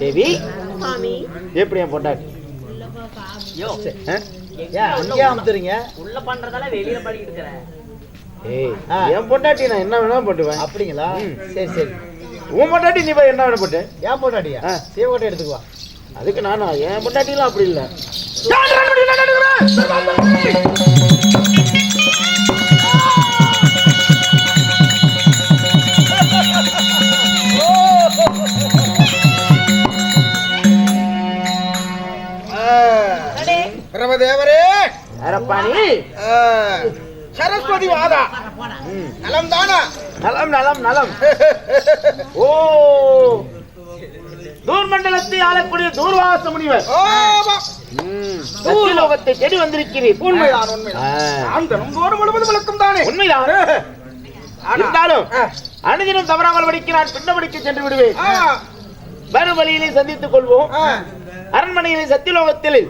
தேவி சாமி எப்படி என் பொண்டாட்டி யோ அங்கேயே அமுத்துறீங்க உள்ள பண்றதால வெளியில படிக்கிட்டு இருக்கிறேன். ஏய் என் பொண்டாட்டி நான் என்ன வேணாலும் போட்டுவேன். அப்படிங்களா? சரி சரி. உன் பொண்டாட்டி நீ போய் என்ன வேணும் போட்டு? ஏன் பொண்டாட்டியா? சேவட்டை எடுத்துக்குவா. அதுக்கு நானா என் பொண்டாட்டிலாம் அப்படி இல்லை. பிரபதேவரே அரப்பாணி சரஸ்வதி வாதா நலம் தானா? நலம் நலம் நலம். ஓ தூர்மண்டலத்தை ஆளக்கூடிய தூர்வாச முனிவர் லோகத்தை தேடி வந்திருக்கிறீர். உண்மைதான் உண்மைதான். தினந்தோறும் முழுவதும் விளக்கம் தானே. உண்மைதான். இருந்தாலும் அனுதினம் தவறாமல் படிக்க நான் பின்ன படிக்க சென்று விடுவேன். வரும் வழியிலே சந்தித்துக் கொள்வோம். அரண்மனையிலே சத்தியலோகத்தில்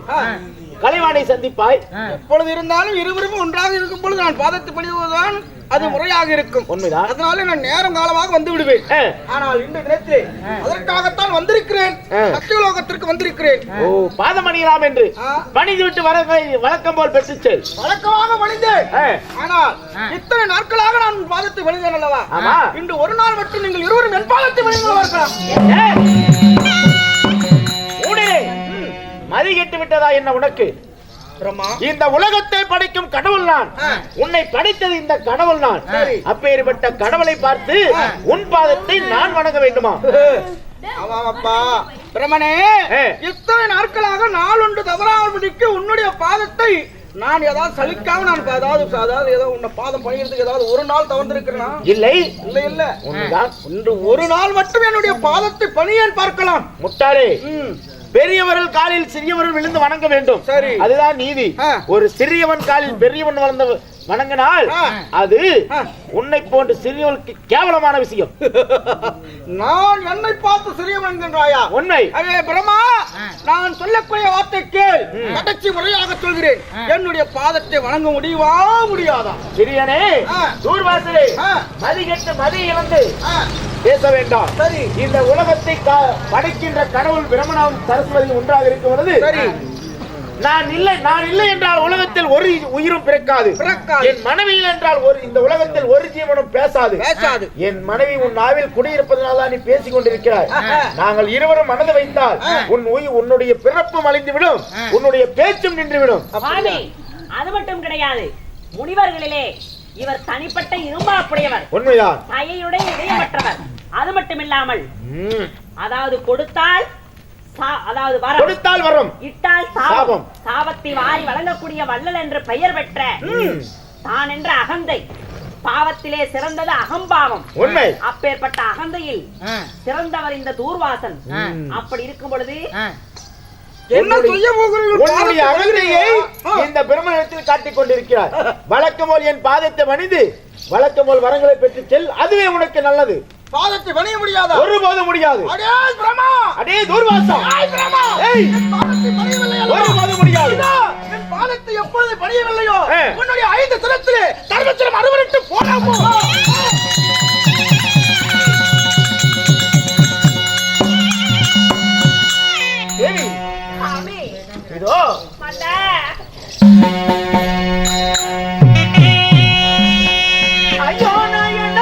கலைவாணை சந்திப்பாய். எப்பொழுது இருந்தாலும் இருவரும் ஒன்றாக இருக்கும் பொழுது நான் பாதத்தை பணிவதுதான் அது முறையாக இருக்கும். உண்மைதான். அதனால நான் நேரம் காலமாக வந்து விடுவேன். ஆனால் இந்த தினத்திலே அதற்காகத்தான் வந்திருக்கிறேன். சத்தியலோகத்திற்கு வந்திருக்கிறேன். ஓ பாதம் அணியலாம் என்று பணிந்து விட்டு வர வழக்கம் போல் பெற்று செல். வழக்கமாக பணிந்தேன். ஆனால் இத்தனை நாட்களாக நான் பாதத்தை பணிந்தேன் அல்லவா? ஆமா. இன்று ஒரு நாள் மட்டும் நீங்கள் இருவரும் என் பாதத்தை பணிந்து இருக்கலாம். மதி கெட்டு விட்டதா என்ன உனக்கு? இந்த உலகத்தை படைக்கும் கடவுள் நான். உன்னை படைத்தது இந்த கடவுள் நான். அப்பேற்பட்ட கடவுளை பார்த்து உன் பாதத்தை நான் வணங்க வேண்டுமா? ஆமாப்பா பிரமனே, இத்தனை நாட்களாக நாளொன்று தவறாமல் முடிக்க உன்னுடைய பாதத்தை நான் ஏதாவது சலிக்காம நான் அதாவது ஏதோ உன்னை பாதம் பணிகிறதுக்கு ஏதாவது ஒரு நாள் தவறிருக்கிறேனா? இல்லை இல்ல இல்ல. ஒன்று ஒரு நாள் மட்டும் என்னுடைய பாதத்தை பணியேன் பார்க்கலாம். முட்டாளே, பெரியவர்கள் காலில் சிறியவர்கள் விழுந்து வணங்க வேண்டும். சரி, அதுதான் நீதி. ஒரு சிறியவன் காலில் பெரியவன் வணங்கினால் அது உன்னை போன்ற சிறியவனுக்கு கேவலமான விஷயம். நான் என்னை பார்த்து சிறியவன் என்கின்றாயா? உண்மை. பிரமா, நான் சொல்லக்கூடிய வார்த்தை கேள். கடைசி முறையாக சொல்கிறேன். என்னுடைய பாதத்தை வணங்க முடியுமா முடியாதா? சிறியனே, தூர்வாசலே, மதி கெட்டு மதி இழந்து பேச வேண்டாம். சரி, இந்த உலகத்தை படைக்கின்ற கடவுள் பிரம்மனாவும் சரஸ்வதி ஒன்றாக இருக்கும் பொழுது நான் இல்லை என்றால் உலகத்தில் ஒரு உயிரும் பிறக்காது. என் மனைவி என்றால் இந்த உலகத்தில் ஒரு ஜீவனும் பேசாது. என் மனைவி உன் நாவில் குடியிருப்பதனால நீ பேசிக் கொண்டிருக்கிறாய். நாங்கள் இருவரும் மனது வைத்தால் உன்னுடைய பிறப்பும் அழிந்துவிடும், உன்னுடைய பேச்சும் நின்றுவிடும். அது மட்டும் கிடையாது, முனிவர்களிலே இவர் தனிப்பட்ட இரும்பாப்புடையவர். உண்மைதான். தாயையுடைய இதயமற்றவர். அது மட்டும் இல்லாமல் அதாவது கொடுத்தால் வரும், இட்டால் சாபம், சாபத்தை வாரி வழங்கக்கூடிய வள்ளல் என்று பெயர் பெற்ற தான் என்ற அகந்தை. பாவத்திலே சிறந்தது அகம்பாவம். உண்மை. அப்பேற்பட்ட அகந்தையில் சிறந்தவர் இந்த தூர்வாசன். அப்படி இருக்கும் பொழுது உன்னுடைய அகந்தையை இந்த பிரம்மனிடத்தில் காட்டிக் கொண்டிருக்கிறார். வழக்கம் போல் என் பாதத்தை பணிந்து வழக்கம் போல் வரங்களை பெற்று செல். அதுவே உனக்கு நல்லது. பாதத்தை பணிய முடியாதா? ஒருபோது முடியாது. அடே தூர்வாசா, ஒருபோது முடியாது. என் பாதத்தை எப்பொழுது பணியவில்லையோ உன்னுடைய 5 தினத்திலே தர்மச்சலம் அறுவரிட்டு போனாமோ. தேவி, இதோ ஐயோ நான் என்ன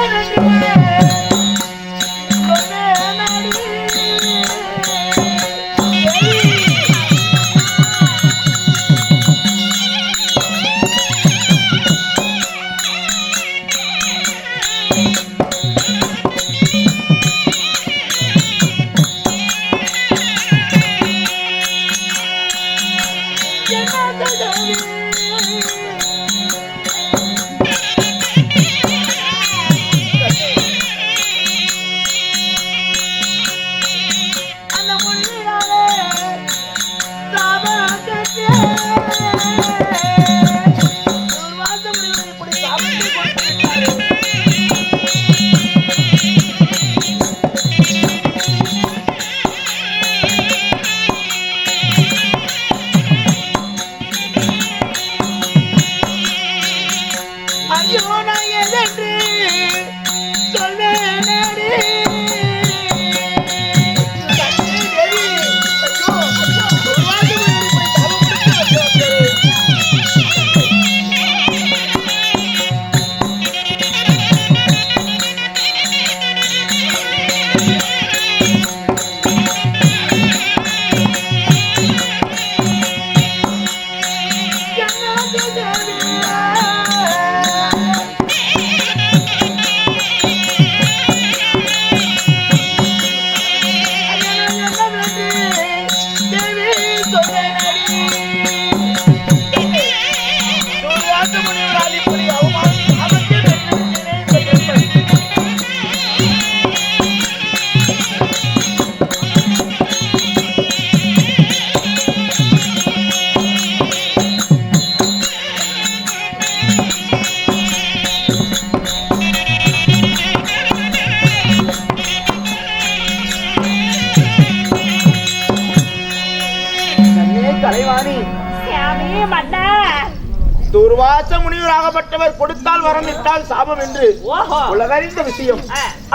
முனிவராகப்பட்டவர் கொடுத்தால் வரம் இட்டால் சாபம் என்று ஓஹோ உலகறிந்த விஷயம்.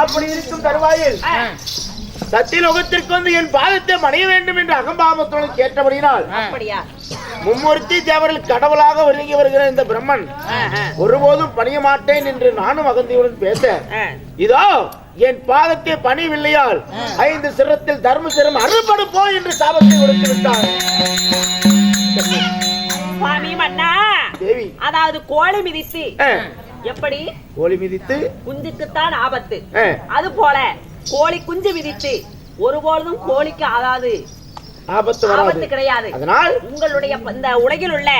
அப்படி இருக்கும் தருவாயில் சத்தியலோகத்திற்கு வந்து என் பாதத்தை மணிய வேண்டும் என்று அகம்பாவத்தோடு கேட்டபடியினால் அப்படியா மும்மூர்த்தி தேவர்கள் கடவுளாக ஒருங்கி வருகிற இந்த பிரம்மன் ஒருபோதும் பணிய மாட்டேன் என்று நானும் அகந்தியுடன் பேச இதோ என் பாதத்தை பணிவில்லையால் 5 சிரத்தில் தர்ம சிரம் அறுபடுப்போ என்று சாபத்தை கொடுத்து விட்டார். சுவாமி மன்னா தேவி அதாவது கோழி மிதித்து எப்படி கோழி மிதித்து குஞ்சுக்குத்தான் ஆபத்து அது போல கோழி குஞ்சு மிதித்து ஒருபொழுதும் கோழிக்கு அதாவது ஆபத்து கிடையாது. அதனால் உங்களுடைய இந்த உலகில் உள்ள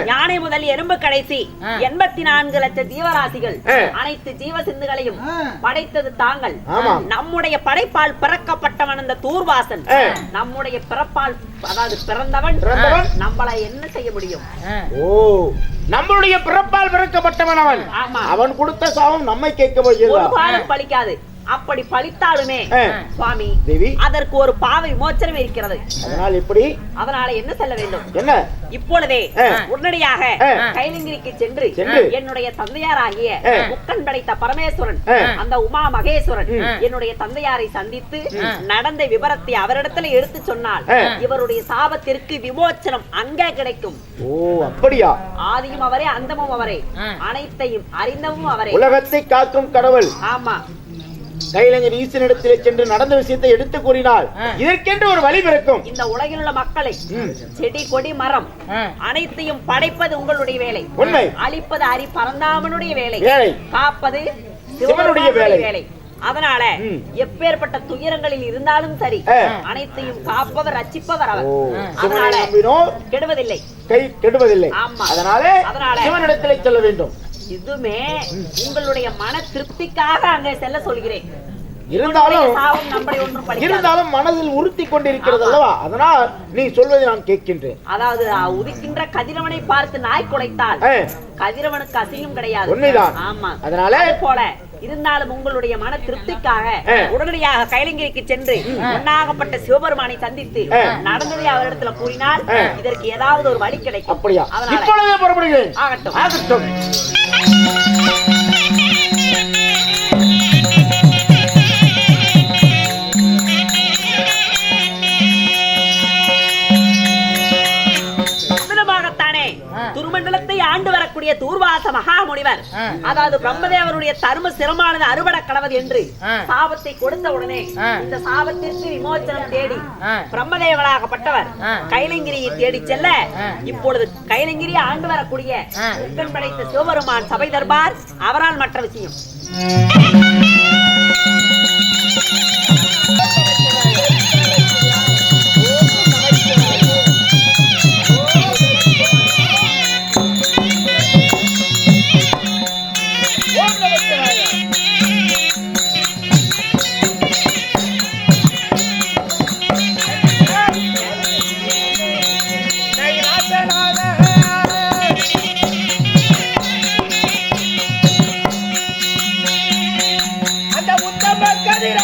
யானை முதல் எறும்பு கடைசி 84 லட்சம் ஜீவராசிகள் அனைத்து ஜீவ சிந்துகளையும் படைத்தது தாங்கள். நம்முடைய படைப்பால் பிறக்கப்பட்டவன் இந்த தூர்வாசன். நம்முடைய பிறப்பால் அதாவது பிறந்தவன் நம்மளை என்ன செய்ய முடியும்? ஓ நம்மளுடைய பிறப்பால் பிறக்கப்பட்டவன் அவன். அவன் கொடுத்த சாபம் நம்மை கேட்க போகிறது பலிக்காது. அப்படி பலித்தாலுமே சுவாமி தேவி அதற்கு ஒரு பாவ விமோச்சனம் இருக்கிறது. அதனால் எப்படி? அதனால என்ன செல்ல வேண்டும்? என்ன இப்பொழுதே உடனடியாக கைலங்கிரிக்கு சென்று என்னுடைய தந்தையாராகிய முக்கன் படைத்த பரமேஸ்வரன் அந்த உமா மகேஸ்வரன் என்னுடைய தந்தையாரை சந்தித்து நடந்த விபரத்தை அவரிடத்துல எடுத்து சொன்னால் இவருடைய சாபத்திற்கு விமோச்சனம் அங்கே கிடைக்கும். ஓ அப்படியா? ஆதியும் அவரே அந்தமும் அவரே அனைத்தையும் அறிந்தவும் அவரே உலகத்தை காக்கும் கடவுள். ஆமா கைலங்கர் ஈசனிடத்திலே சென்று நடந்த விஷயத்தை எடுத்து கூறினால் இதற்கென்று ஒரு வழி பிறக்கும். இந்த உலகில் உள்ள மக்களை செடி கொடி மரம் அனைத்தையும் படைப்பது உங்களுடைய வேலை. உண்மை. அழிப்பது அரி பரந்தாமனுடைய வேலை. காப்பது சிவனுடைய வேலை. அதனால எப்பேற்பட்ட துயரங்களில் இருந்தாலும் சரி அனைத்தையும் காப்பவர் ரட்சிப்பவர் அவர். அதனால கெடுவதில்லை கை கெடுவதில்லை. அதனால சிவனிடத்திலே செல்ல வேண்டும். இதுமே உங்களுடைய மன திருப்திக்காக அங்கே செல்ல சொல்கிறேன். இருந்தாலும் மனதில் உறுத்தி கொண்டிருக்கிறது அல்லவா? அதனால் நீ சொல்வதை நான் கேட்கின்றேன். அதாவது உதிக்கின்ற கதிரவனை பார்த்து நாய் குலைத்தால் கதிரவனுக்கு அசிங்கம் கிடையாது. உண்மைதான். ஆமா. அதனால போல இருந்தாலும் உங்களுடைய மன திருப்திக்காக உடனடியாக கைலங்கிரிக்கு சென்று ஒன்னாகப்பட்ட சிவபெருமானை சந்தித்து நடந்ததை அவரிடத்துல கூறினால் இதற்கு ஏதாவது ஒரு வழி கிடைக்கும். அப்படியா? இப்பொழுதே புறப்படுகிறேன். ஆகட்டும் ஆகட்டும். துருமண்டலத்தை ஆண்டு வரக்கூடிய தூர்வாச மகாமுனிவர் அதாவது பிரம்மதேவருடைய தர்ம சிரமானது அறுபட கடவது என்று சாபத்தை கொடுத்த உடனே இந்த சாபத்திற்கு விமோச்சனம் தேடி பிரம்மதேவனாகப்பட்டவர் கைலங்கிரியை தேடி செல்ல இப்பொழுது கைலங்கிரியை ஆண்டு வரக்கூடிய முக்கன் படைத்த சிவபெருமான் சபை தர்பார் அவரால் மற்ற விஷயம். அந்த உத்தம கதிர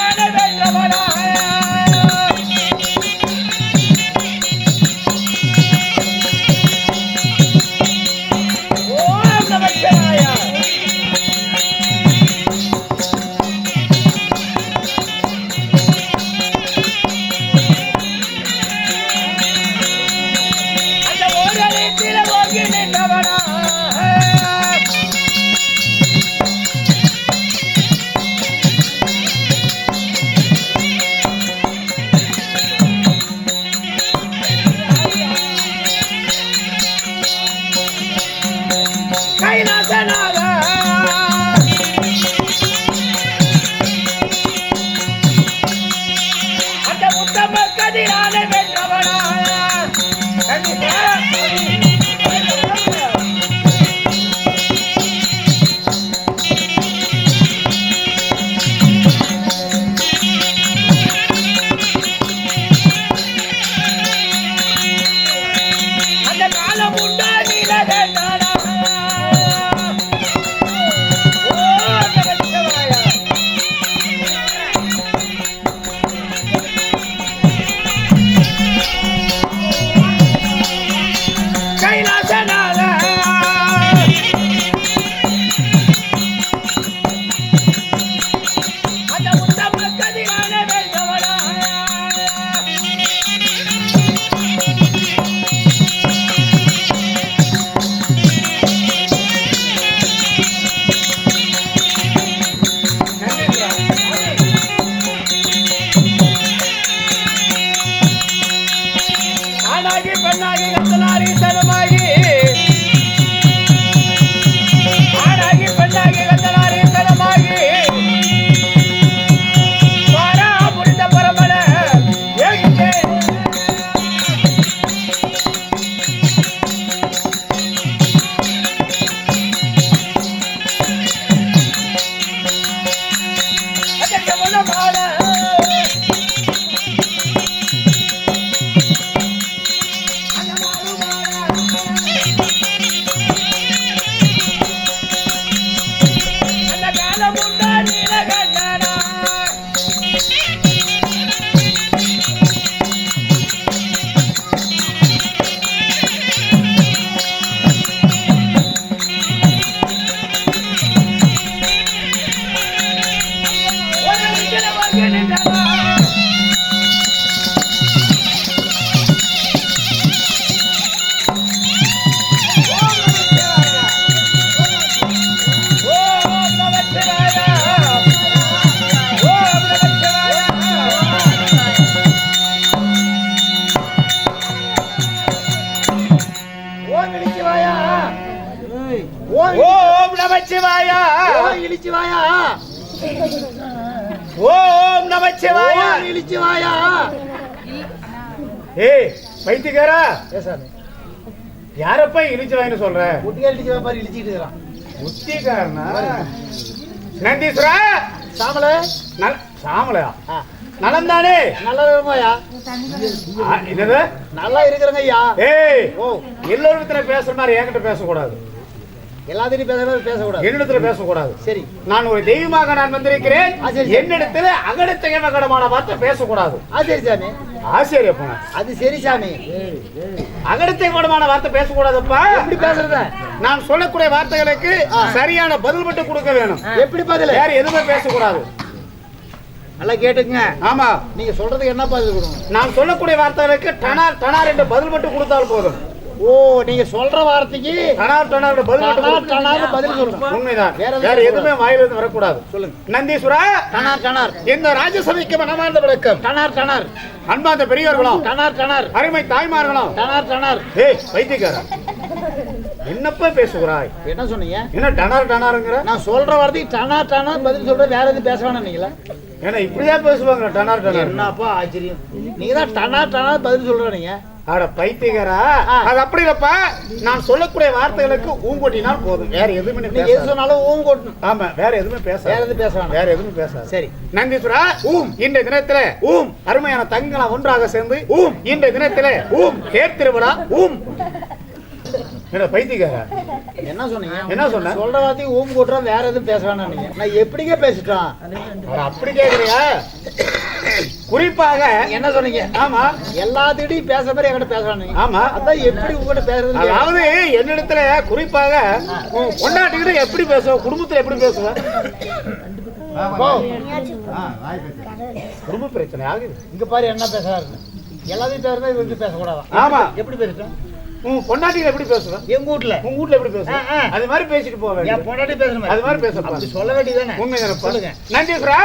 ஓம் நமச்சிவாயா. இழிச்சுவாயா, ஓம் நமச்சிவாயா. இழிச்சுவாயா. ஏய் பைத்தியக்காரா, யாரப்பா இழிச்சுவாயின்னு சொல்ற? குட்டியா இழிச்சுவா மாதிரி இழிச்சிட்டு இருக்கிறான். புத்திகாரனா? நந்தீஸ்வரா. சாமல சாமலையா? நலந்தானே? நல்லா இருக்குமாயா? என்னது நல்லா இருக்கிறங்க ஐயா. ஏய், எல்லோருத்துல பேசுற மாதிரி என்கிட்ட பேசக்கூடாது. எல்லாத்தையும் பேசக்கூடாது. என்னிடத்துல பேசக்கூடாது. சரி, நான் ஒரு தெய்வமாக நான் வந்திருக்கிறேன். என்னிடத்துல அகடத்தகமான வார்த்தை பேசக்கூடாது. சரி சாமி. ஆச்சரிய போன அது சரி சாமி. அகடத்தகமான வார்த்தை பேசக்கூடாதுப்பா. எப்படி பேசுறத? நான் சொல்லக்கூடிய வார்த்தைகளுக்கு சரியான பதில் மட்டும் கொடுக்க வேணும். எப்படி பதில்? வேற எதுவுமே பேசக்கூடாது. நல்லா கேட்டுக்குங்க. ஆமா, நீங்க சொல்றதுக்கு என்ன பதில் கொடுக்கணும்? நான் சொல்லக்கூடிய வார்த்தைகளுக்கு டனார் டனார் என்ற பதில் மட்டும் கொடுத்தால் போதும். ஓ, நீங்க சொல்ற வார்த்தைக்கு டனார் டனார் பதில் மட்டும் டனார் பதில் சொல்லணும். உண்மைதான். வேற எதுவுமே வாயிலிருந்து வரக்கூடாது. சொல்லுங்க. நந்தீஸ்வரா. டனார் டனார். இந்த ராஜசபைக்கு மனமார்ந்த வணக்கம். டனார் டனார். அன்பார்ந்த பெரியவர்களும் டனார் டனார். அருமை தாய்மார்களும் டனார் டனார். ஏய் பைத்தியக்காரா, என்னப்பா பேசுகிறாய்? என்ன சொன்னீங்க? என்ன டனார் டனாருங்கிற? நான் சொல்ற வார்த்தைக்கு டனார் டனார் பதில் சொல்றேன். வேற எதுவும் பேச வேணாம். நீங்களா ஏன்னா இப்படிதான் பேசுவாங்க டனார் டனார்? என்னப்பா ஆச்சரியம். நீங்க தான் டனார் டனார் பதில் சொல்றீங்க. அட பைத்தியக்காரா, அது அப்படி இல்லப்பா. நான் சொல்லக்கூடிய வார்த்தைகளுக்கு ஊங்கொட்டினால் போதும். வேற எதுவுமே நீங்க எது சொன்னாலும் ஊம் கொட்டணும். ஆமா, வேற எதுவுமே பேச வேற எதுவும் பேச வேணாம். வேற எதுவுமே பேச. சரி. நந்தீஸ்வரா. இந்த தினத்துல அருமையான தங்கங்களா ஒன்றாக சேர்ந்து இந்த தினத்துல தேர்திருவிழா. என்ன பைத்தியக்காரா, என்ன சொன்னீங்க? என்ன சொன்ன? சொல்ற வார்த்தைக்கு ஊம் கொட்டுறோம். வேற எதுவும் பேச வேணாம். நீங்க நான் எப்படிங்க பேசிட்டான்? அப்படி கேக்குறியா? குறிப்பாக என்ன சொன்னீங்க? ஆமா, எல்லாத்திட்டையும் பேச மாதிரி என்கிட்ட பேச வேணாம். ஆமா, அதான் எப்படி உங்ககிட்ட பேசுறது? அதாவது என்னிடத்துல குறிப்பாக கொண்டாட்டிக்கிட்ட எப்படி பேசுவ, குடும்பத்துல எப்படி பேசுவ? குடும்ப பிரச்சனை ஆகுது. இங்க பாரு என்ன பேசுறாரு. எல்லாத்தையும் பேசுறதா இவங்க பேசக்கூடாது. ஆமா, எப்படி பேசுறேன்? பொண்டாட்டிகள் எப்படி பேசுவேன்? எங்க வீட்டுல உங்க வீட்டுல எப்படி பேசுவேன்? அது மாதிரி பேசிட்டு போவேன். என் பொண்டாட்டி பேசுறேன் அது மாதிரி பேச சொல்ல வேண்டியதானே? உண்மைதானே? சொல்லுங்க. நந்தீஸ்வரா.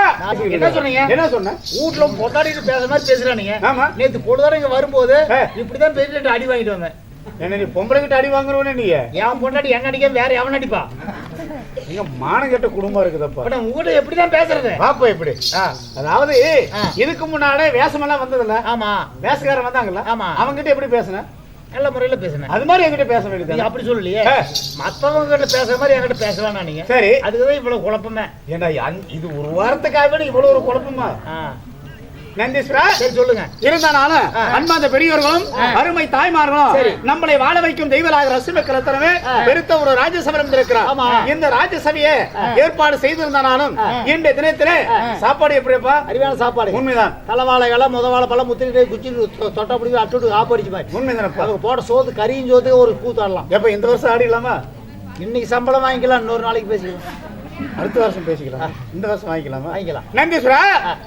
என்ன சொன்னீங்க? என்ன சொன்ன? வீட்டுல பொண்டாட்டிட்டு பேசுற மாதிரி பேசுறானீங்க. ஆமா, நேத்து பொழுதாரம் இங்க வரும்போது இப்படிதான் பேசிட்டு அடி வாங்கிட்டு வந்தேன். என்ன நீ பொம்பளை கிட்ட அடி வாங்குறவனே? நீ என் பொண்டாட்டி என்ன அடிக்க வேற எவன் அடிப்பா? நீங்க மானம் கெட்ட குடும்பம் இருக்குதப்பா. உங்ககிட்ட எப்படிதான் பேசுறது? பாப்பா எப்படி? அதாவது இதுக்கு முன்னாலே வேஷமெல்லாம் வந்ததுல. ஆமா, வேஷக்காரன் வந்தாங்கல்ல. ஆமா, அவங்க கிட்ட எப்படி பேசுன? நல்ல முறையில பேசுனேன். அது மாதிரி என்கிட்ட பேச வேண்டியது. அப்படி சொல்லலையே. மத்தவங்க கிட்ட பேசுற மாதிரி என்கிட்ட பேச வேணாம் நீங்க. சரி, அதுக்குதான் இவ்வளவு குழப்பமே. ஏண்டா இது ஒரு வாரத்துக்காக இவ்வளவு ஒரு குழப்பமா? நந்தீஸ்வரா. சரி, சொல்லுங்க. இருந்தாலும் அன்பார்ந்த பெரியவர்களும் அருமை தாய்மார்களும் நம்மளை வாழ வைக்கும் தெய்வலாக ரசிமக்கரத்தனமே பெருத்த ஒரு ராஜ்யசபரம் இருக்கிறார். இந்த ராஜ்யசபையை ஏற்பாடு செய்திருந்தாலும் இந்த தினத்திலே சாப்பாடு எப்படிப்பா? அறிவான சாப்பாடு. உண்மைதான். தலைவாழை இலை, முதவாழை பழம், முத்திரி குச்சி தொட்டா பிடிச்சி அட்டு ஆப்படிச்சு மாதிரி. உண்மைதான். அவங்க போட சோத்து கறியும் சோத்துக்கு ஒரு கூத்தாடலாம். எப்ப இந்த வருஷம் ஆடிடலாமா? இன்னைக்கு சம்பளம் வாங்கிக்கலாம், இன்னொரு நாளைக்கு பேசிக்கலாம். அடுத்த வருஷம் பேசிக்கலாம். இந்த வருஷம் வாங்கிக்கலாமா? வாங்கிக்கலாம். நந்தீஸ்வரா.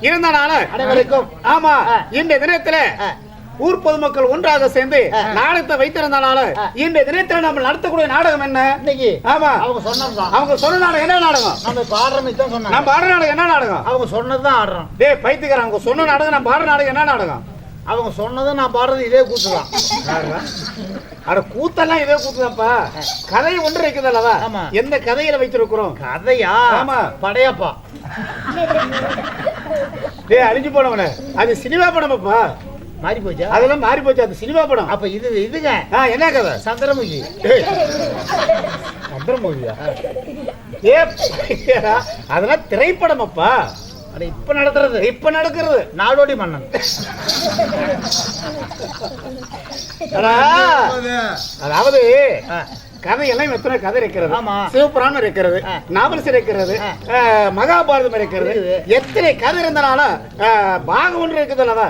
இருந்தாலும் அனைவருக்கும் ஆமா, இந்த தினத்துல ஊர் பொதுமக்கள் ஒன்றாக சேர்ந்து நாடகத்தை வைத்திருந்தனால இந்த தினத்துல நம்ம நடத்தக்கூடிய நாடகம் என்ன? இன்னைக்கு ஆமா, அவங்க சொன்னதுதான். அவங்க சொன்ன நாடகம் என்ன நாடகம்? நம்ம பாடுறோம் தான் சொன்னாங்க. நம்ம பாடுற நாடகம் என்ன நாடகம்? அவங்க சொன்னதுதான் ஆடுறோம். டேய் பைத்தியக்காரன், அவங்க சொன்ன நாடகம் நான் பாடுற நாடகம் என்ன நாடகம்? அவங்க சொன்னதை நான் பாடுறது இதே கூத்துதான். அட கூத்தெல்லாம் இதே கூத்துதான்ப்பா. கதை ஒன்று இருக்குதல்லவா? எந்த கதையில வைத்திருக்கிறோம்? கதையா? ஆமா, படையப்பா. டேய் அழிஞ்சு போனவனே, அது சினிமா படமாப்பா. மாறி போச்சா? அதெல்லாம் மாறி போச்சு, அது சினிமா படம். அப்ப இதுங்க என்ன கதை? சந்திரமுகி. சந்திரமுகியா? அதெல்லாம் திரைப்படம் அப்பா. இப்ப நடக்கிறது நாடோடி மன்னன். அதாவது கதையெல்லாம் எத்தனை கதை இருக்கிறது. சிவபுராணம் இருக்கிறது, நாவல்ஸ் இருக்கிறது, மகாபாரதம் இருக்கிறது. எத்தனை கதை இருந்தாலும் பாகம் ஒன்று இருக்குதுல்ல,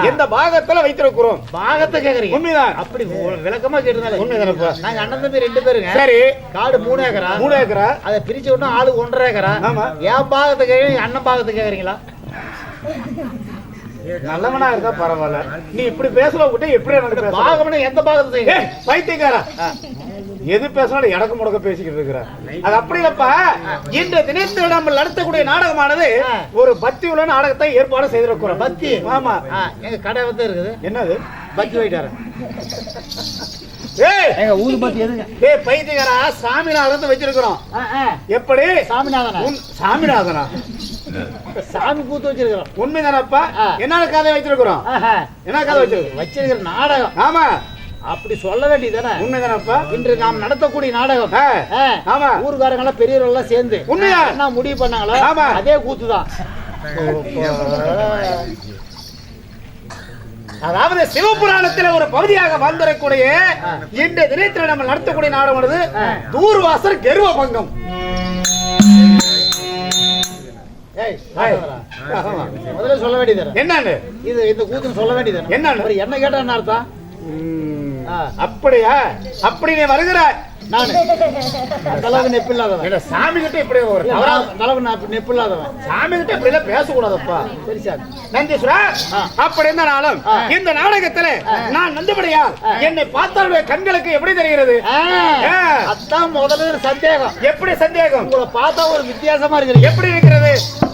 எந்த பாகத்துல வைத்திருக்கிறோம். பாகத்தை கேக்குறீங்க? உண்மைதான். அப்படி விளக்கமா கேட்டிருந்தாலும் உண்மைதானப்பா. நாங்க அண்ணன் தம்பி 2 பேருங்க. சரி, காடு 3 ஏக்கரா. 3 ஏக்கரா. அதை பிரிச்சு விட்டோம் ஆளுக்கு 1.5 ஏக்கரா. ஆமா. என் பாகத்தை கேக்குறீங்க, அண்ணன் பாகத்தை கேக்குறீங்களா? நல்லவனா இருந்தா பரவாயில்ல, நீ இப்படி பேசல விட்டு எப்படி எனக்கு பாகம்னா எந்த பாகத்தை பைத்தியக்காரா? எது பேசினாலும் இடக்கு முடக்க பேசிக்கிட்டு இருக்கிறார். அது அப்படி இல்லப்பா. இன்று தினத்தில் நம்ம நடத்தக்கூடிய நாடகமானது ஒரு பக்தி உள்ள நாடகத்தை ஏற்பாடு செய்திருக்கிறோம். பக்தி? ஆமா. எங்க கடை வந்து இருக்குது. என்னது பக்தி போயிட்டாரு? எங்க ஊரு பத்தி எதுங்க? பைத்தியக்காரா, சாமிநாதன் வச்சிருக்கிறோம். எப்படி? சாமிநாதனா? சாமிநாதனா? சாமி கூத்து வச்சிருக்கிறோம். உண்மைதானப்பா? என்ன கதை வச்சிருக்கிறோம்? என்ன கதை வச்சிருக்கிற நாடகம்? ஆமா. அப்படி சொல்ல வேண்டியதானே? உண்மைதானப்பா? இன்று நாம் நடத்தக்கூடிய நாடகம். ஆமா. ஊர்காரங்க எல்லாம் பெரியவர்கள் எல்லாம் சேர்ந்து உண்மையா என்ன முடிவு பண்ணாங்களோ அதே கூத்துதான். அதாவது சிவபுராணத்தில் ஒரு பகுதியாக வந்திருக்கக்கூடிய இந்த தினத்தில் நம்ம நடத்தக்கூடிய நாடகமானது தூர்வாசர் கெருவ பங்கம். முதல்ல சொல்ல வேண்டியது என்னன்னு, இது இந்த கூத்துன்னு சொல்ல வேண்டியது என்னன்னு. என்ன கேட்டா என்ன அர்த்தம்? அப்படியா? அப்படி நீ வருகிறாய். நானு அளவுக்கு நெப்பு இல்லாதவன். சாமி கிட்ட இப்படி ஒரு அளவுக்கு நெப்பு இல்லாதவன். சாமி கிட்ட இப்படி எல்லாம் பேசக்கூடாதப்பா. சரி சார். நந்தீஸ்வரா, அப்படி இருந்தாலும் இந்த நாடகத்துல நான் நந்தபடியா என்னை பார்த்தாலுடைய கண்களுக்கு எப்படி தெரிகிறது? அதான் முதல்ல சந்தேகம். எப்படி சந்தேகம்? உங்களை பார்த்தா ஒரு வித்தியாசமா இருக்குது. எப்படி இருக்கிறது?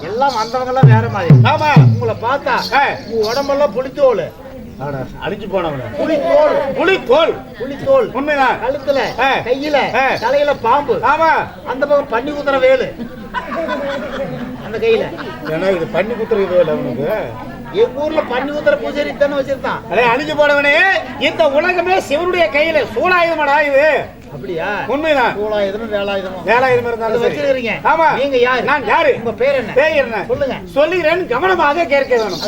எல்லாம் வந்தவங்க எல்லாம் வேற மாதிரி. ஆமா. உங்களை பார்த்தா உங்க உடம்பெல்லாம் புளித்தோல் அடிச்சு போனவங்க. புளித்தோல் புளித்தோல் புளித்தோல். உண்மைதான். கழுத்துல கையில தலையில பாம்பு. ஆமா. அந்த பக்கம் பண்ணி குத்துற வேலு அந்த கையில. ஏன்னா இது பண்ணி குத்துற வேலு அவனுக்கு. எங்க ஊர்ல பண்ணி குத்துற பூஜாரி தானே வச்சிருந்தான். அதே அழிஞ்சு போனவனே. இந்த உலகமே சிவனுடைய கையில சூலாயுதமாடா இது. அப்படியா? உண்மைதான். சூலாயுதமும் வேலாயுதமும். வேலாயுதம் இருந்தாலும் வச்சிருக்கீங்க. ஆமா. நீங்க யாரு? நான் யாரு? உங்க பேர் என்ன? பேர் என்ன சொல்லுங்க. சொல்லுகிறேன், கவனமாக கேட்க வேணும்.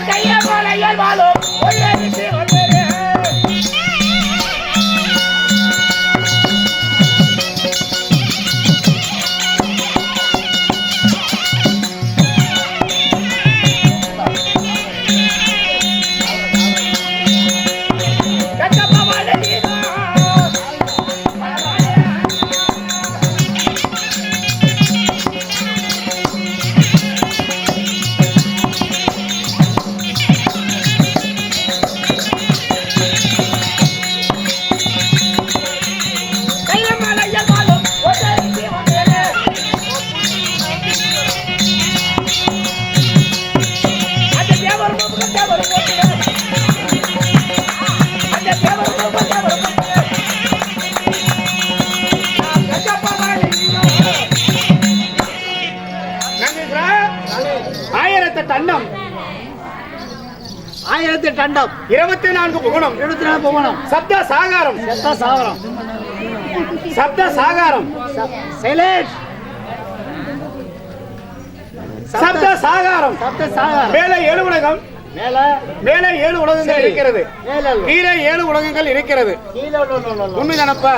கையா போலையால் வாழும் தண்டம் 1008 தண்டம் 24 புவனம் 24 புவனம் சப்த சாகாரம் சப்த சாகாரம் சைலேஷ் சப்த சாகாரம் மேலே 7 உலகம் மேலே 7 உலகங்கள் இருக்கிறது. கீழே 7 உலகங்கள் இருக்கிறது. உண்மைதானப்பா?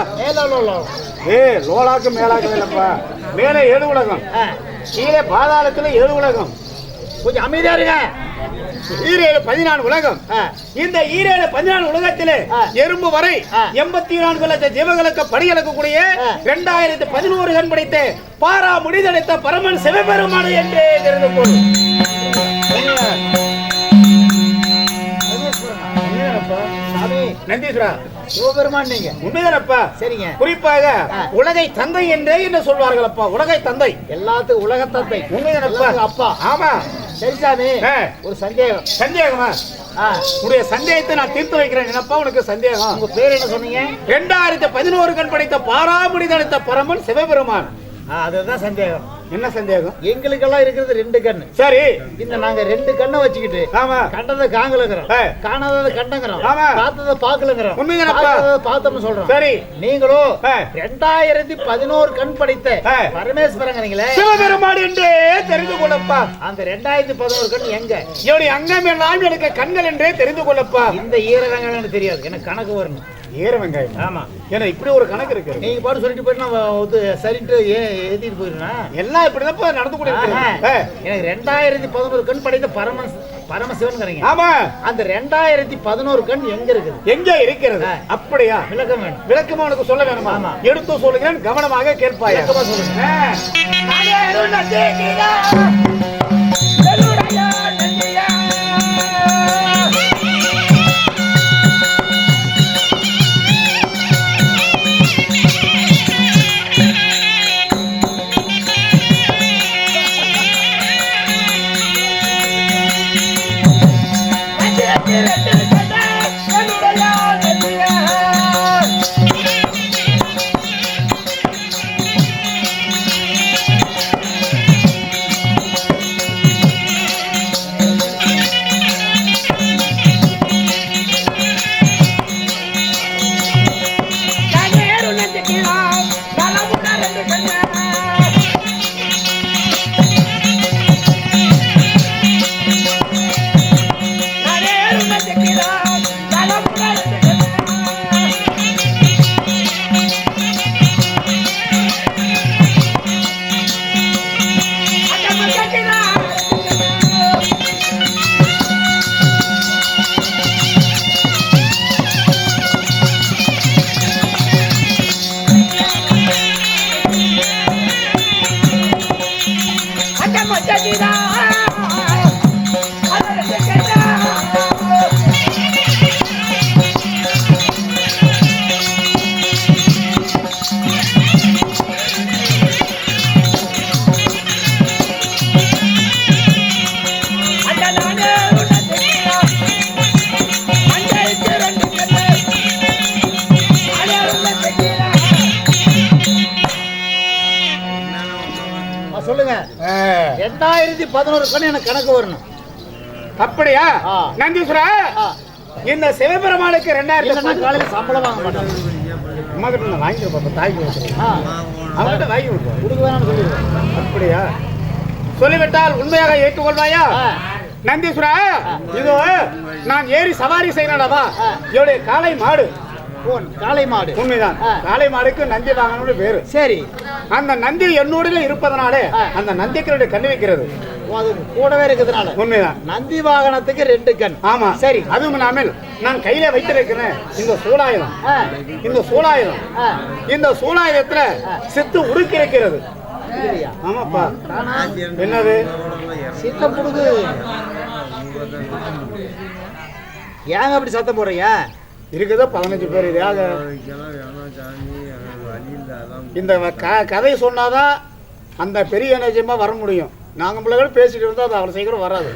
லோலாக்கு மேலாக்கு இல்லப்பா. மேலே 7 உலகம், கீழே பாதாளத்துல 7 உலகம். கொஞ்சம் அமைதியா இருங்க. 14 உலகம். இந்த 14 உலகத்திலே எறும்பு வரை 84 லட்சம் ஜீவங்களுக்கு படியளக்கக்கூடிய 2011 கண் படைத்த பாரா முடிதடைத்த பரமன் சிவபெருமான் என்றே தெரிந்து கொள். நந்தீஸ்வரா, சிவபெருமான் நீங்க உண்மைதானப்பா? சரிங்க. குறிப்பாக உலகை தந்தை என்றே என்ன சொல்வார்கள் அப்பா? உலகை தந்தை, எல்லாத்துக்கும் உலக தந்தை. உண்மைதானப்பா? அப்பா. ஆமா. சரி சாமி, ஒரு சந்தேகம். சந்தேகமா? உடைய சந்தேகத்தை நான் தீர்த்து வைக்கிறேன். என்னப்பா உனக்கு சந்தேகம்? உங்க பேர் என்ன சொன்னீங்க? 2011 கண் படைத்த பாராமுடி தடைத்த பரமன் சிவபெருமான். அதுதான் சந்தேகம். என்ன சந்தேகம்? எங்களுக்கெல்லாம் இருக்கிறது 2 கண்ணு. சரி, இந்த நாங்க 2 கண்ணை வச்சுக்கிட்டு ஆமா கண்டதை காங்கலங்கிறோம், காணாததை கண்டங்கிறோம், ஆமா பார்த்ததை பாக்கலங்கிறோம், உண்மைதானப்பா? பார்த்தோம்னு சொல்றோம். சரி, நீங்களும் 2011 கண் படைத்த பரமேஸ்வரங்கிறீங்களே, சிவபெருமான் என்றே தெரிந்து கொள்ளப்பா. அந்த 2011 கண் எங்க? என்னுடைய அங்கம் எல்லாம் எனக்கு கண்கள் என்றே தெரிந்து கொள்ளப்பா. இந்த ஈரரங்கம் எனக்கு தெரியாது, எனக்கு கணக்கு வரணும். ஈர வெங்காயம்? ஆமா, ஏன்னா இப்படி ஒரு கணக்கு இருக்கு. நீங்க பாட்டு சொல்லிட்டு போயிட்டு நான் சரிட்டு ஏத்திட்டு போயிருந்தேன். எல்லாம் இப்படிதான் நடந்து கூட எனக்கு 2011 கண் படைத்த பரமசிவன். ஆமா, அந்த 2011 கண் எங்க இருக்குது? எங்க இருக்கிறது? அப்படியா? விளக்கம் வேணும். விளக்கமா உனக்கு சொல்ல வேணுமா? ஆமா, எடுத்து சொல்லுகிறேன், கவனமாக கேட்பாய். விளக்கமா சொல்லுங்க. சொல்லுங்க. 2011 கண் எனக்கு கணக்கு வரணும். அப்படியா? நந்தீஸ்வரா, இந்த சிவபெருமானுக்கு 2000 காலையில சம்பளம் வாங்க மாட்டேன். அம்மா கிட்ட வாங்கி தாய்க்கு அவங்ககிட்ட வாங்கி கொடுக்க வேணாம்னு சொல்லிடுவேன். அப்படியா? சொல்லிவிட்டால் உண்மையாக ஏற்றுக்கொள்வாயா? நந்தீஸ்வரா, இதோ நான் ஏறி சவாரி செய்யறடா. என்னுடைய காளை மாடு. காளை மாடு? உண்மைதான். காளை மாடுக்கு நந்தி வாகனம்னு பேரு. சரி, அந்த நந்தி என்னோட இருப்பதனாலே அந்த நந்திக்கு கண்ணு வைக்கிறது. அது கூடவே இருக்கிறதுனால. உண்மைதான். நந்தி வாகனத்துக்கு 2 கண். ஆமா, சரி. அதுவும் இல்லாமல் நான் கையில வைத்திருக்கிறேன் இந்த சூலாயுதம். இந்த சூலாயுதத்துல சித்து உடுக்கி இருக்கிறது. ஆமாப்பா. என்னது? சித்த புடுகு. ஏங்க அப்படி சத்தம் போடுறீங்க? இருக்குதோ 15 பேர். இதாக இந்த கதை சொன்னாதான் அந்த பெரிய நிஜமா வர முடியும். நாங்க பிள்ளைகள் பேசிட்டு இருந்தா அது அவ்வளவு சீக்கிரம் வராது.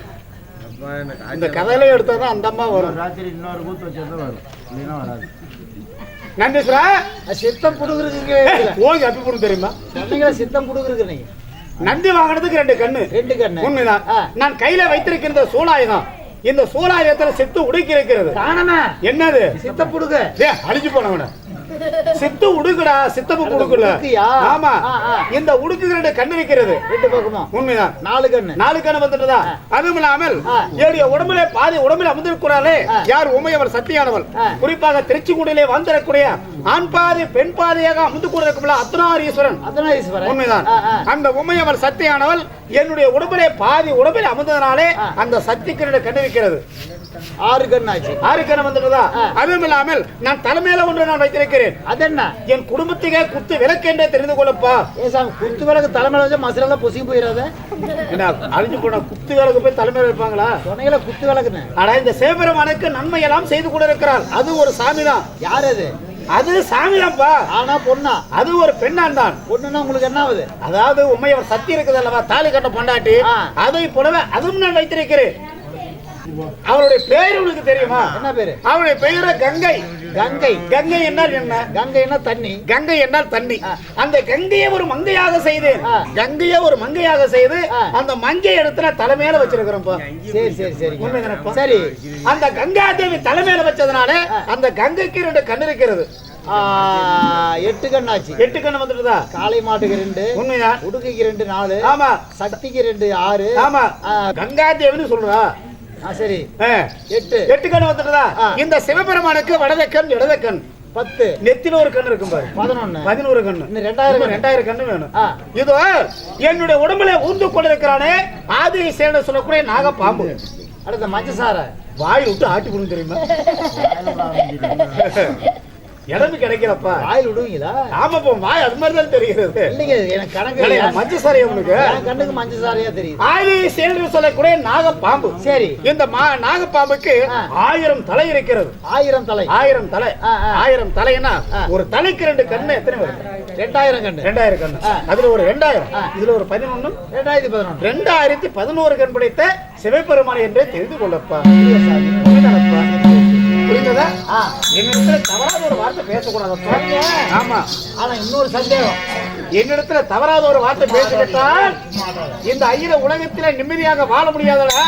இந்த கதையில எடுத்தாதான் அந்த அம்மா வரும். ராத்திரி இன்னொரு கூத்து வச்சிருந்தா வரும், இல்லைன்னா வராது. நந்தீஸ்வரா, சித்தம் புடுகுறதுக்கு ஓங்கி அப்பி புடுங்க தெரியுமா? சொன்னீங்களா சித்தம் புடுகுறதுக்கு? நீங்க நந்தி வாகனத்துக்கு 2 கண்ணு. 2 கண்ணு. உண்மைதான். நான் கையில வைத்திருக்கிற சூலாயுதம் இந்த சூலாயுதத்துல சித்து உடுக்கி இருக்கிறது. காணமா? என்னது? சித்த புடுகு. அழிஞ்சு போனவன சித்து உடுக்குடா. சித்தப்பு உடுக்குல. ஆமா, இந்த உடுக்குகிற கண்ணு இருக்கிறது 2 பக்கமா. உண்மைதான். 4 கண்ணு. 4 கண்ணு வந்துட்டதா? அதுவும் இல்லாமல் என்னுடைய உடம்புல பாதி உடம்புல அமர்ந்திருக்கிறாளே யார்? உமையவர் சத்தியானவள். குறிப்பாக திருச்சிக்குடியிலே வந்திருக்கூடிய ஆண் பாதி பெண் பாதியாக அமர்ந்து கூட இருக்கும்ல அர்த்தநாரீஸ்வரன். உண்மைதான். அந்த உமையவர் சத்தியானவள் என்னுடைய உடம்பிலே பாதி உடம்பில் அமர்ந்ததனாலே அந்த சக்திக்கு கண்ணு வைக்கிறது. 6 கண் ஆச்சு. 6 கண்ணு வந்துட்டதா? அதுவும் இல்லாமல் நான் தலைமையில ஒன்று நான் வைத்திருக்கிறேன். அதென்ன? என் குடும்பத்துக்கே குத்து விளக்கு என்றே தெரிந்து கொள்ளப்பா. குத்து விளக்கு தலைமையில வச்சா மசாலா பொசி போயிடாத. என்ன அழிஞ்சு போன குத்து விளக்கு போய் தலைமையில வைப்பாங்களா? சொன்னீங்களா குத்து விளக்குன்னு. ஆனா இந்த சிவபெருமானுக்கு நன்மை எல்லாம் செய்து கூட இருக்கிறார். அது ஒரு சாமி தான். யார் அது? அது சாமிதான்ப்பா. ஆனா பொண்ணா? அது ஒரு பெண்ணான் தான். பொண்ணுன்னா உங்களுக்கு என்ன ஆகுது? அதாவது உண்மையவர் சக்தி இருக்குது அல்லவா, தாலி கட்ட பொண்டாட்டி. அதை போலவே அதுவும் நான் வைத்திருக்கிறேன். அவருடைய பேர் உனக்கு தெரியுமா? என்ன பேரு? அவருடைய பெயர கங்கை. கங்கை. கங்கை என்றால் என்ன? கங்கை என்ன தண்ணி. கங்கை என்றால் தண்ணி. அந்த கங்கையை ஒரு மங்கையாக செய்து, கங்கையை ஒரு மங்கையாக செய்து அந்த மங்கை இடத்துல தலைமையில வச்சிருக்கிறோம். சரி சரி சரி உண்மைதானப்பா? சரி. அந்த கங்கா தேவி தலைமையில வச்சதுனால அந்த கங்கைக்கு 2 கண் இருக்கிறது. 8 கண்ணாச்சு. 8 கண் வந்துட்டுதா? காளை மாட்டுக்கு 2, உண்மையா? உடுக்கைக்கு 2 4, ஆமா. சக்திக்கு 2 6. ஆமா. கங்கா தேவின்னு சொல்றா. சரி 8 கண் வந்துட்டுதா? இந்த சிவபெருமானுக்கு வலது கண் இடது கண் 10, நெத்தில ஒரு கண் இருக்கும் பாரு 11 கண். 2000 கண்ணு வேணும். இதோ என்னுடைய உடம்புல ஊர்ந்து கொண்டிருக்கிறானே ஆதி சேன சொல்லக்கூடிய நாகப்பாம்பு. அடுத்த மஞ்சசார வாயில் விட்டு ஆட்டி கொடுங்க தெரியுமா? இடமே கிடைக்கலப்பா. வாயில் விடுவீங்களா? ஆமாப்பா, வாய் அது மாதிரி தான் தெரிகிறது. இல்லைங்க, எனக்கு கணக்கு மஞ்சசாரி உனக்கு கண்ணுக்கு மஞ்சசாரியா தெரியுது. ஆதி சேன சொல்லக்கூடிய நாகப்பாம்பு. சரி. இந்த நாகப்பாம்புக்கு 1000 தலை இருக்கிறது. 1000 தலை. 1000 தலை. 1000 தலைன்னா ஒரு தலைக்கு 2 கண்ணு எத்தனை வரும்? 2000 கண்ணு. 2000 கண்ணு. அதுல ஒரு 2000, இதுல ஒரு 11, 2011 கண் படைத்த சிவபெருமான் என்றே தெரிந்து கொள்ளப்பா. புரிந்ததா? என்னிடத்துல தவறாத ஒரு வார்த்தை பேசக்கூடாதப்பா. ஆமா. ஆனா இன்னொரு சந்தேகம், என்னிடத்துல தவறாத ஒரு வார்த்தை பேசிவிட்டால் இந்த அகில உலகத்தில நிம்மதியாக வாழ முடியாதடா.